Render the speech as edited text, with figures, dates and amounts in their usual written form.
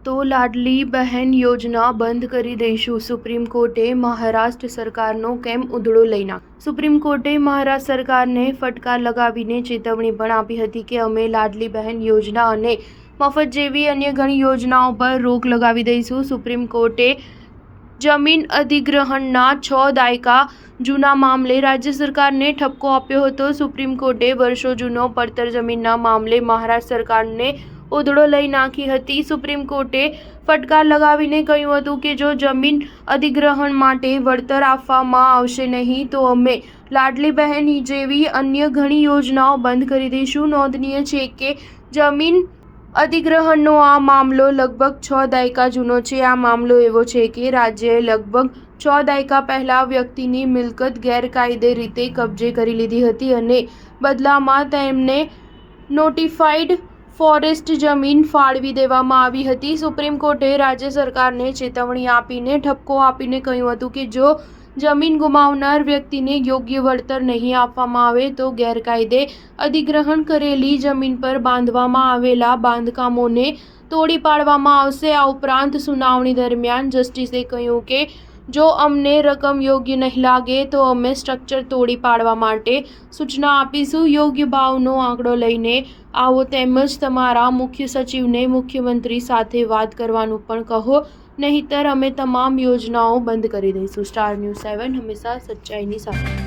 તો લાડલી બહેન યોજના બંધ કરી દઈશું. સુપ્રીમ કોર્ટે મહારાષ્ટ્ર સરકારનો કેમ ઉધડો લઈ નાખ્યો? સુપ્રીમ કોર્ટે મહારાષ્ટ્ર સરકારને ફટકાર લગાવીને ચેતવણી પણ આપી હતી કે અમે લાડલી બહેન યોજના અને મફત જેવી અન્ય ઘણી યોજનાઓ પર રોક લગાવી દઈશું. સુપ્રીમ કોર્ટે જમીન અધિગ્રહણના 6 દાયકા જૂના મામલે રાજ્ય સરકારને ઠપકો આપ્યો હતો. સુપ્રીમ કોર્ટે વર્ષો જૂનો પડતર જમીનના મામલે મહારાષ્ટ્ર સરકારને ઉધડો લઈ નાખી હતી. સુપ્રીમ કોર્ટે ફટકાર લગાવીને કહ્યું હતું કે જો જમીન અધિગ્રહણ માટે વળતર આપવામાં આવશે નહીં તો અમે લાડલી બહેન જેવી અન્ય ઘણી યોજનાઓ બંધ કરી દઈશું. નોંધનીય છે કે જમીન અધિગ્રહણનો આ મામલો લગભગ 6 દાયકા જૂનો છે. આ મામલો એવો છે કે રાજ્યએ લગભગ 6 દાયકા પહેલા વ્યક્તિની મિલકત ગેરકાયદે રીતે કબજે કરી લીધી હતી અને બદલામાં તેમને નોટિફાઈડ ફોરેસ્ટ જમીન ફાળવી દેવામાં આવી હતી. સુપ્રીમ કોર્ટે રાજ્ય સરકારને ચેતવણી આપીને ઠપકો આપીને કહ્યું હતું કે જો જમીન ગુમાવનાર વ્યક્તિને યોગ્ય વળતર નહીં આપવામાં આવે તો ગેરકાયદે અધિગ્રહણ કરેલી જમીન પર બાંધવામાં આવેલા બાંધકામોને તોડી પાડવામાં આવશે. આ ઉપરાંત સુનાવણી દરમિયાન જસ્ટિસે કહ્યું કે જો અમને રકમ યોગ્ય નહીં લાગે તો અમે સ્ટ્રક્ચર તોડી પાડવા માટે સૂચના આપીશું. યોગ્ય ભાવનો આંકડો લઈને આવો તેમજ તમારા મુખ્ય સચિવને મુખ્યમંત્રી સાથે વાત કરવાનું પણ કહો, નહીંતર અમે તમામ યોજનાઓ બંધ કરી દઈશું. સ્ટાર ન્યૂઝ 7 હંમેશા સચ્ચાઈની સાથે.